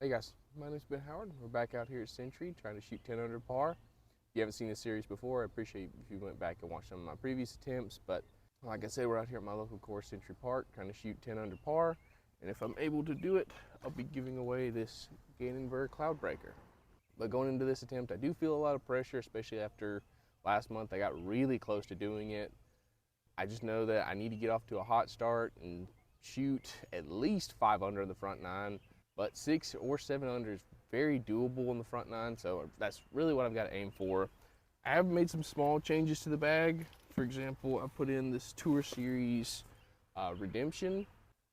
Hey guys, my name's Ben Howard. We're back out here at Century trying to shoot 10 under par. If you haven't seen this series before, I appreciate if you went back and watched some of my previous attempts, but like I said, we're out here at my local course, Century Park, trying to shoot 10 under par, and if I'm able to do it, I'll be giving away this Gannon Cloud Breaker. But going into this attempt, I do feel a lot of pressure, especially after last month I got really close to doing it. I just know that I need to get off to a hot start and shoot at least 5 under in the front nine. But 6 or 7 under is very doable in the front nine, so that's really what I've got to aim for. I have made some small changes to the bag. For example, I put in this Tour Series Redemption.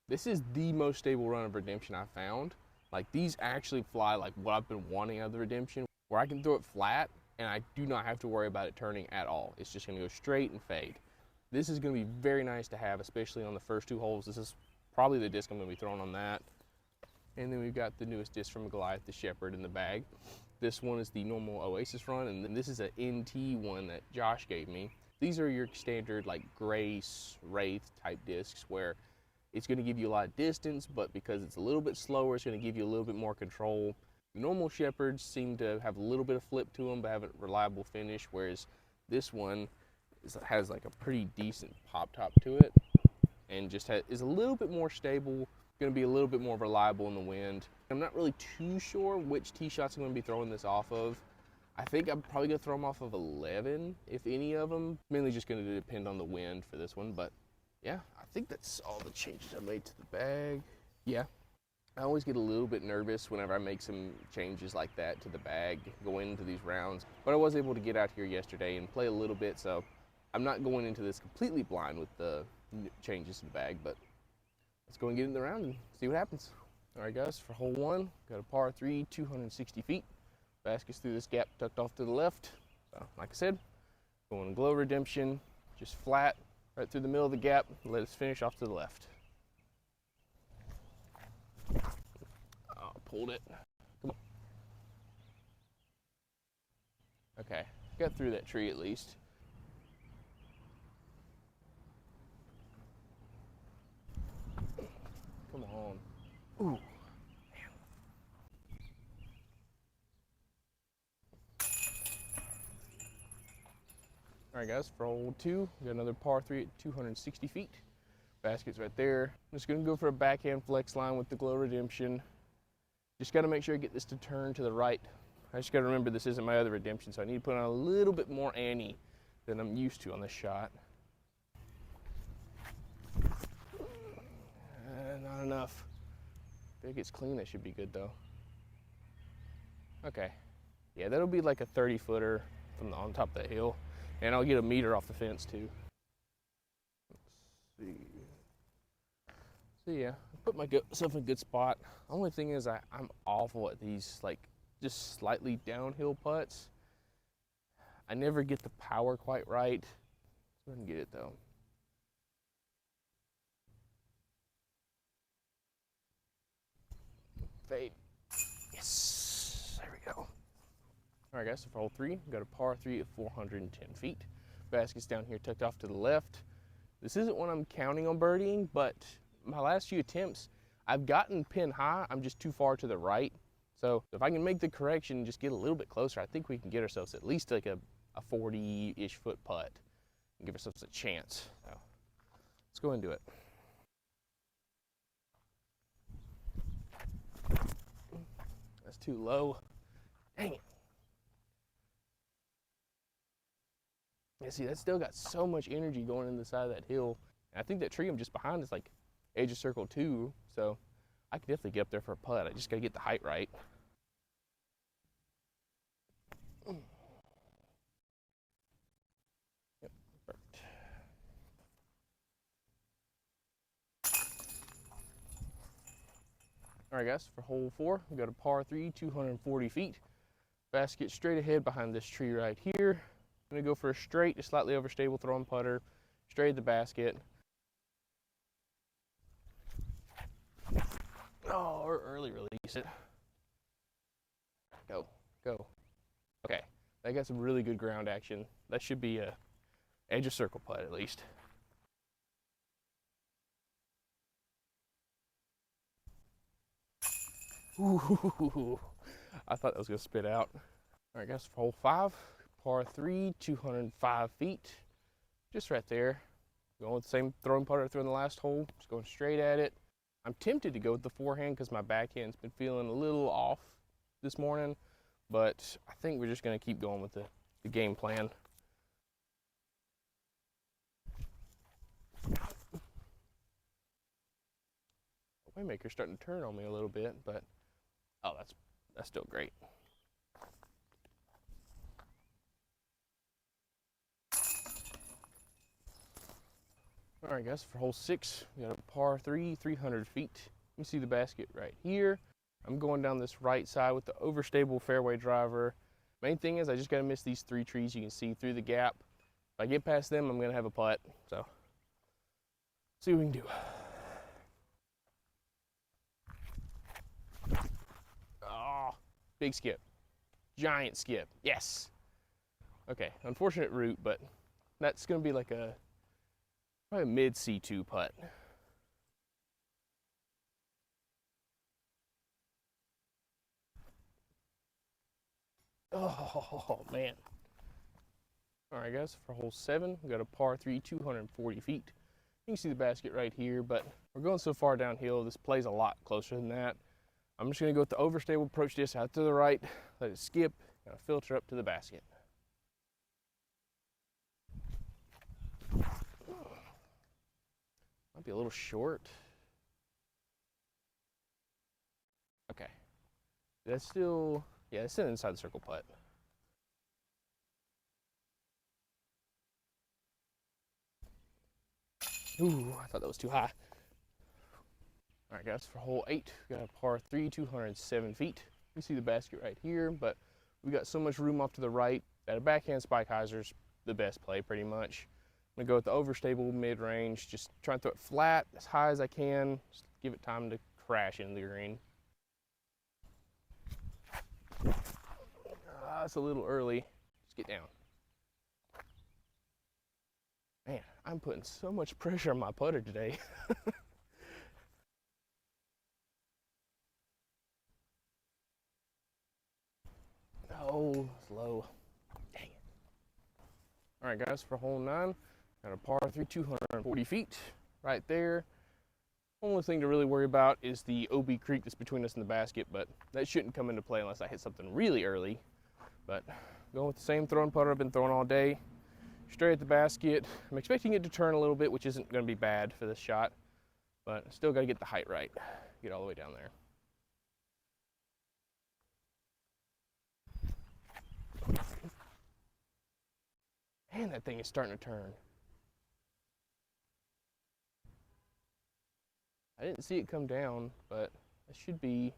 This is the most stable run of Redemption I've found. Like, these actually fly like what I've been wanting out of the Redemption, where I can throw it flat and I do not have to worry about it turning at all. It's just going to go straight and fade. This is going to be very nice to have, especially on the first 2 holes. This is probably the disc I'm going to be throwing on that. And then we've got the newest disc from Goliath, the Shepherd, in the bag. This one is the normal Oasis run, and then this is an NT one that Josh gave me. These are your standard like Grace, Wraith type discs where it's going to give you a lot of distance, but because it's a little bit slower, it's going to give you a little bit more control. The normal Shepherds seem to have a little bit of flip to them, but have a reliable finish, whereas this one has like a pretty decent pop top to it, and just is a little bit more stable. Going to be a little bit more reliable in the wind. I'm not really too sure which tee shots I'm going to be throwing this off of. I think I'm probably going to throw them off of 11, if any of them. Mainly just going to depend on the wind for this one, but yeah, I think that's all the changes I made to the bag. Yeah, I always get a little bit nervous whenever I make some changes like that to the bag going into these rounds, but I was able to get out here yesterday and play a little bit, so I'm not going into this completely blind with the changes to the bag, but let's go and get in the round and see what happens. All right, guys, for hole 1, got a par 3, 260 feet. Basket's through this gap tucked off to the left. So, like I said, going Glow Redemption, just flat, right through the middle of the gap. Let us finish off to the left. Oh, pulled it. Come on. Okay, got through that tree at least. Come on. Ooh, man. All right, guys, for hole 2, we got another par 3 at 260 feet. Basket's right there. I'm just gonna go for a backhand flex line with the Glow Redemption. Just gotta make sure I get this to turn to the right. I just gotta remember this isn't my other Redemption, so I need to put on a little bit more ante than I'm used to on this shot. Not enough. If it gets clean, that should be good though. Okay. Yeah, that'll be like a 30-footer from on top of the hill. And I'll get a meter off the fence too. Let's see. So yeah, I put myself in a good spot. Only thing is I'm awful at these like just slightly downhill putts. I never get the power quite right. Go ahead and get it though. Fade. Yes, there we go. All right, guys, so for hole 3, we've got a par 3 at 410 feet. Basket's down here tucked off to the left. This isn't one I'm counting on birdieing, but my last few attempts, I've gotten pin high. I'm just too far to the right. So if I can make the correction and just get a little bit closer, I think we can get ourselves at least like a 40-ish foot putt and give ourselves a chance. So let's go and do it. That's too low. Dang it. Yeah, see, that's still got so much energy going in the side of that hill. And I think that tree I'm just behind is like edge of circle 2, so I can definitely get up there for a putt. I just gotta get the height right. Yep, perfect. All right, guys, for hole 4, we got a par 3, 240 feet. Basket straight ahead behind this tree right here. I'm gonna go for a straight, just slightly overstable throwing putter, straight at the basket. Oh, or early release it. Go, go. Okay, that got some really good ground action. That should be a edge of circle putt at least. Ooh, I thought that was gonna spit out. All right, guys, for hole 5, par 3, 205 feet. Just right there. Going with the same throwing putter I threw in the last hole, just going straight at it. I'm tempted to go with the forehand because my backhand's been feeling a little off this morning, but I think we're just gonna keep going with the game plan. The Waymaker's starting to turn on me a little bit, but oh, that's still great. All right, guys, for hole 6, we got a par 3, 300 feet. You see the basket right here. I'm going down this right side with the overstable fairway driver. Main thing is I just got to miss these 3 trees you can see through the gap. If I get past them, I'm going to have a putt. So, see what we can do. Oh, big skip. Giant skip. Yes. Okay, unfortunate route, but that's going to be like probably a mid C2 putt. Oh, man. All right, guys, for hole 7, we got a par 3, 240 feet. You can see the basket right here, but we're going so far downhill, this plays a lot closer than that. I'm just going to go with the overstable approach this out to the right, let it skip, and filter up to the basket. Might be a little short. Okay. That's still, yeah, it's an inside the circle putt. Ooh, I thought that was too high. All right, guys, for hole 8, we got a par 3, 207 feet. You see the basket right here, but we got so much room off to the right that a backhand spike hyzer's the best play pretty much. I'm gonna go with the overstable mid-range, just try and throw it flat as high as I can, just give it time to crash into the green. It's a little early. Just get down. Man, I'm putting so much pressure on my putter today. Oh, it's low. Dang it. All right, guys, for hole 9, got a par 3, 240 feet right there. Only thing to really worry about is the OB creek that's between us and the basket, but that shouldn't come into play unless I hit something really early. But going with the same throwing putter I've been throwing all day, straight at the basket. I'm expecting it to turn a little bit, which isn't going to be bad for this shot, but still got to get the height right, get all the way down there. Man, that thing is starting to turn. I didn't see it come down, but it should be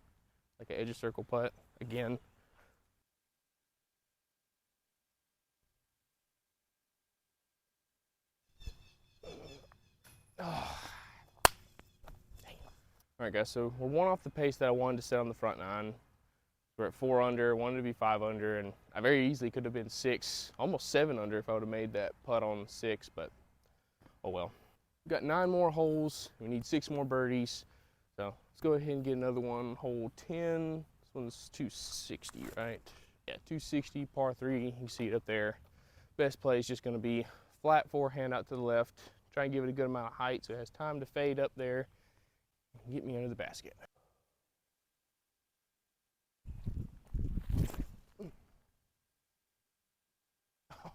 like an edge of circle putt again. Oh. All right, guys, so we're 1 off the pace that I wanted to set on the front 9. We're at 4 under, wanted to be 5 under, and I very easily could have been 6, almost 7 under if I would have made that putt on 6, but oh well. We've got 9 more holes. We need 6 more birdies. So let's go ahead and get another one. Hole 10. This one's 260, right? Yeah, 260, par 3. You can see it up there. Best play is just going to be flat forehand out to the left. Try and give it a good amount of height so it has time to fade up there and get me under the basket.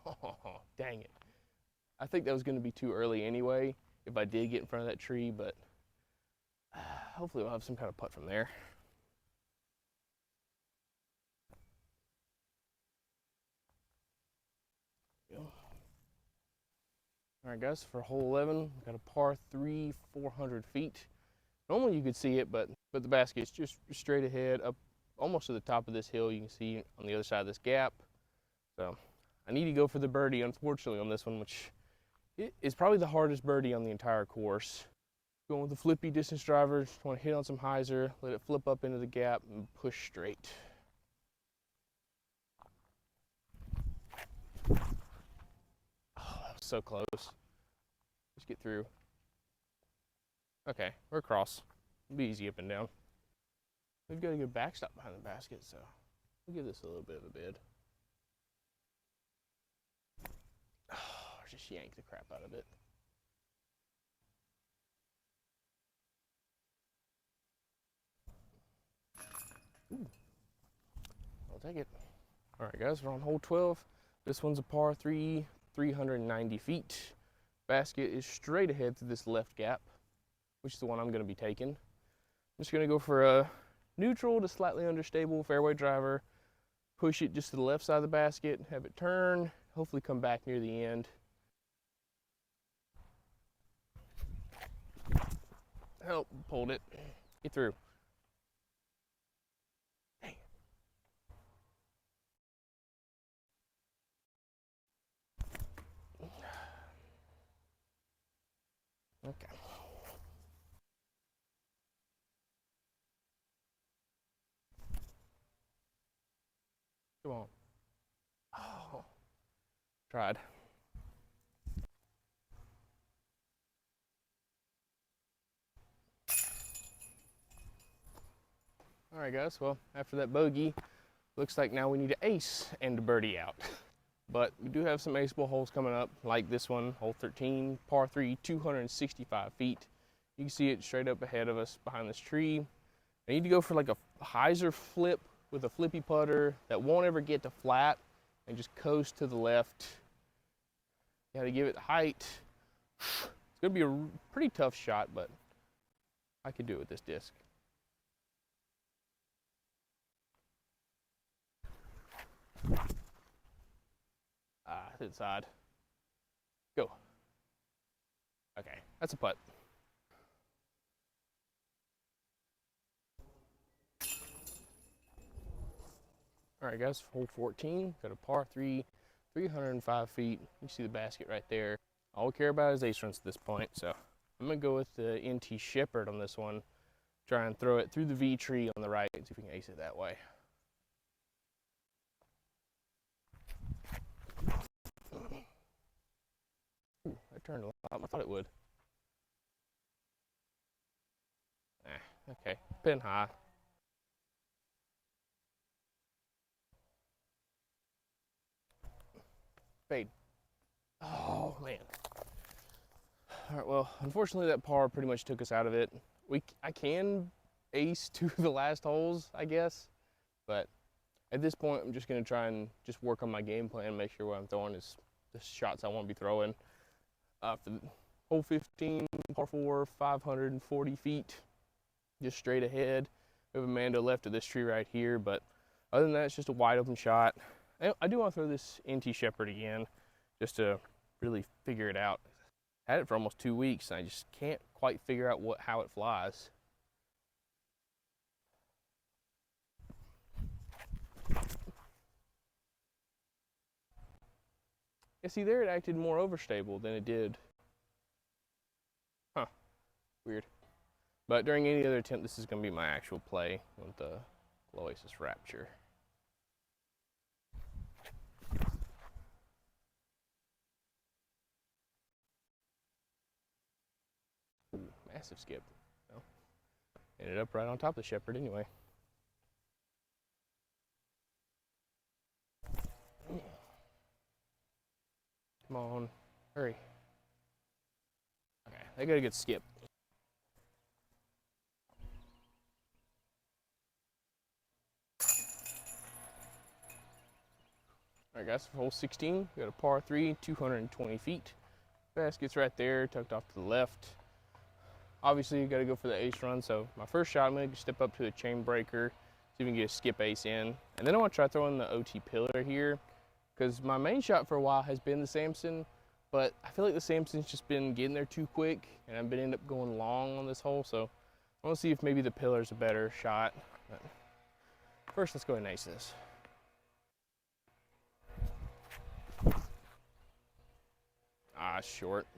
Oh, dang it. I think that was going to be too early anyway if I did get in front of that tree, but hopefully we'll have some kind of putt from there. All right, guys, for hole 11, we've got a par 3, 400 feet. Normally you could see it, but the basket's just straight ahead up almost to the top of this hill. You can see on the other side of this gap. So I need to go for the birdie, unfortunately, on this one, which is probably the hardest birdie on the entire course. Going with the flippy distance driver, just want to hit on some hyzer, let it flip up into the gap, and push straight. Oh, that was so close. Just get through. Okay, we're across. It'll be easy up and down. We've got a good backstop behind the basket, so we'll give this a little bit of a bid. Oh, just yank the crap out of it. Ooh. I'll take it. All right, guys, we're on hole 12. This one's a par 3, 390 feet. Basket is straight ahead to this left gap, which is the one I'm going to be taking. I'm just going to go for a neutral to slightly understable fairway driver, push it just to the left side of the basket, have it turn, hopefully come back near the end. Oh, pulled it. Get through. Dang. Okay. Come on. Oh. Tried. All right, guys, well, after that bogey, looks like now we need an ace and a birdie out. But we do have some aceable holes coming up, like this one, hole 13, par 3, 265 feet. You can see it straight up ahead of us behind this tree. I need to go for like a hyzer flip with a flippy putter that won't ever get to flat and just coast to the left. You gotta give it height. It's gonna be a pretty tough shot, but I can do it with this disc. To the side. Go. Okay, that's a putt. All right, guys, hole 14, got a par 3, 305 feet. You see the basket right there. All we care about is ace runs at this point, so I'm gonna go with the NT Shepherd on this one. Try and throw it through the V tree on the right, see if we can ace it that way. Ooh, that turned a lot. I thought it would. Okay, pin high. Fade. Oh, man. All right, well, unfortunately that par pretty much took us out of it. I can ace to the last holes, I guess, but at this point I'm just gonna try and just work on my game plan, make sure what I'm throwing is the shots I want to be throwing. For hole 15, par 4, 540 feet, just straight ahead. We have a Mando left of this tree right here, but other than that, it's just a wide open shot. I do want to throw this NT Shepherd again, just to really figure it out. Had it for almost 2 weeks, and I just can't quite figure out how it flies. Yeah, see there it acted more overstable than it did. Huh, weird. But during any other attempt, this is going to be my actual play with the Oasis Rapture. Ooh, massive skip. Well, ended up right on top of the Shepherd anyway. Come on, hurry. Okay, they got a good skip. All right, guys, for hole 16, we got a par 3, 220 feet. Basket's right there, tucked off to the left. Obviously, you got to go for the ace run, so my first shot, I'm going to step up to a chain breaker, see if we can get a skip ace in. And then I want to try throwing the OT pillar here, because my main shot for a while has been the Samson, but I feel like the Samson's just been getting there too quick, and I've been ended up going long on this hole, so I want to see if maybe the pillar's a better shot. But first, let's go ahead and ace this. Ah, short.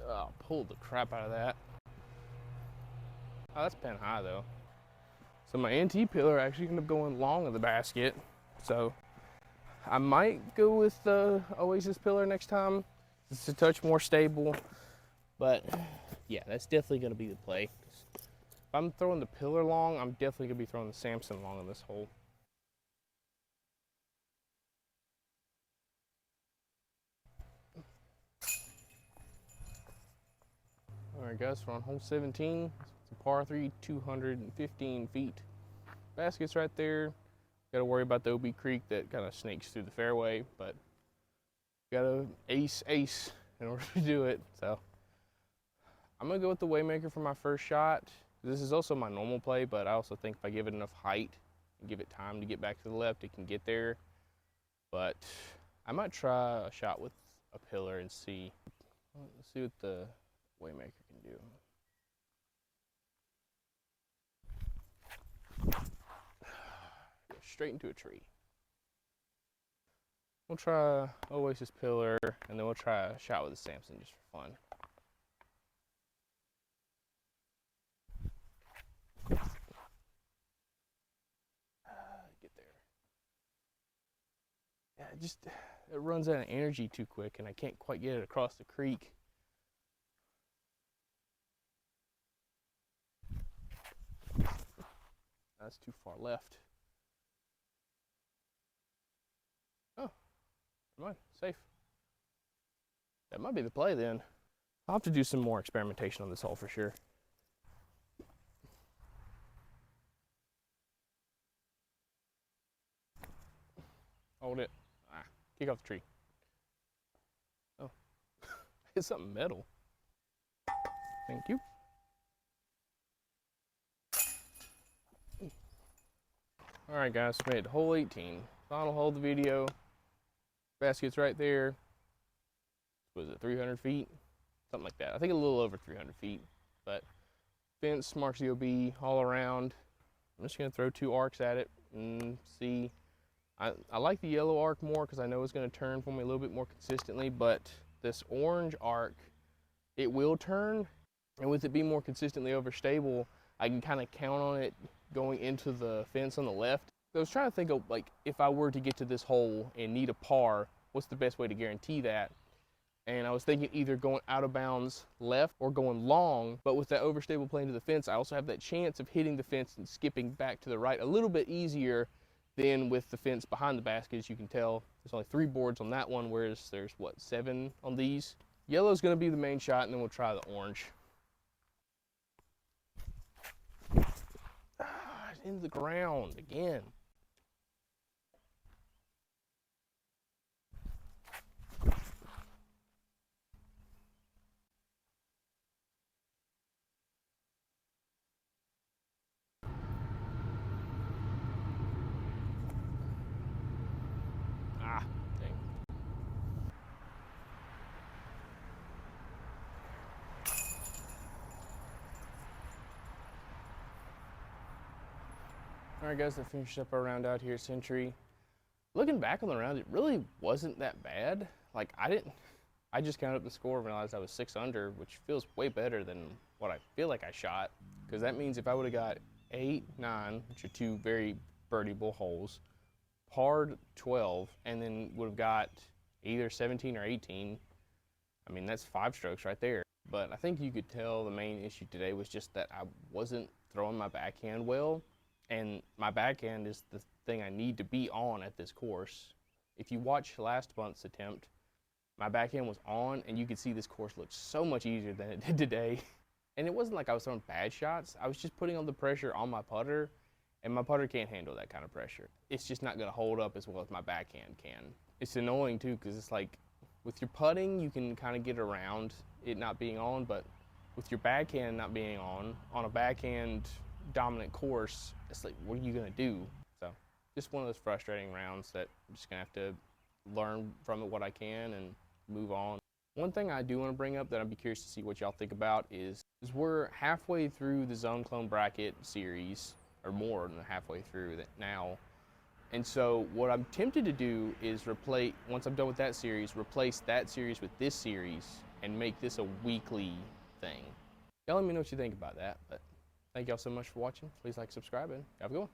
Oh, pulled the crap out of that. Oh, that's pin high though. So my NT pillar actually ended up going long of the basket. So I might go with the Oasis pillar next time. It's a touch more stable, but yeah, that's definitely going to be the play. If I'm throwing the pillar long, I'm definitely going to be throwing the Samson long on this hole. All right, guys, we're on hole 17. It's a par 3, 215 feet. Basket's right there. Got to worry about the OB Creek that kind of snakes through the fairway, but got to ace in order to do it. So I'm going to go with the Waymaker for my first shot. This is also my normal play, but I also think if I give it enough height and give it time to get back to the left, it can get there. But I might try a shot with a pillar and see. Let's see what the Waymaker can do. Straight into a tree. We'll try Oasis pillar, and then we'll try a shot with the Samson just for fun. Get there. Yeah, it runs out of energy too quick, and I can't quite get it across the creek. That's too far left. Oh, come on, safe. That might be the play then. I'll have to do some more experimentation on this hole for sure. Hold it. Kick off the tree. Oh, it's something metal. Thank you. All right, guys, made it to hole 18. Final hole of the video. Basket's right there. Was it 300 feet? Something like that. I think a little over 300 feet. But fence marks the OB all around. I'm just going to throw 2 arcs at it and see. I like the yellow arc more because I know it's going to turn for me a little bit more consistently, but this orange arc, it will turn, and with it being more consistently overstable, I can kind of count on it going into the fence on the left. So I was trying to think of, like, if I were to get to this hole and need a par, what's the best way to guarantee that? And I was thinking either going out of bounds left or going long, but with that overstable plane to the fence, I also have that chance of hitting the fence and skipping back to the right a little bit easier than with the fence behind the basket. As you can tell, there's only 3 boards on that one, whereas there's, what, 7 on these? Yellow's gonna be the main shot, and then we'll try the orange. Into the ground again. Dang. All right, guys, I finished up our round out here at Century. Looking back on the round, it really wasn't that bad. Like, I just counted up the score and realized I was 6 under, which feels way better than what I feel like I shot. Because that means if I would have got 8, 9, which are 2 very birdieable holes, parred 12, and then would have got either 17 or 18, I mean, that's 5 strokes right there. But I think you could tell the main issue today was just that I wasn't throwing my backhand well. And my backhand is the thing I need to be on at this course. If you watch last month's attempt, my backhand was on, and you could see this course looked so much easier than it did today. And it wasn't like I was throwing bad shots. I was just putting all the pressure on my putter, and my putter can't handle that kind of pressure. It's just not gonna hold up as well as my backhand can. It's annoying too, because it's like, with your putting, you can kind of get around it not being on, but with your backhand not being on a backhand dominant course, it's like, what are you gonna do? So just one of those frustrating rounds that I'm just gonna have to learn from it what I can and move on. One thing I do want to bring up that I'd be curious to see what y'all think about is we're halfway through the Zone Clone Bracket series, or more than halfway through that now. And so what I'm tempted to do is once I'm done with that series, replace that series with this series and make this a weekly thing. Y'all let me know what you think about that, but thank y'all so much for watching. Please like, subscribe, and have a good one.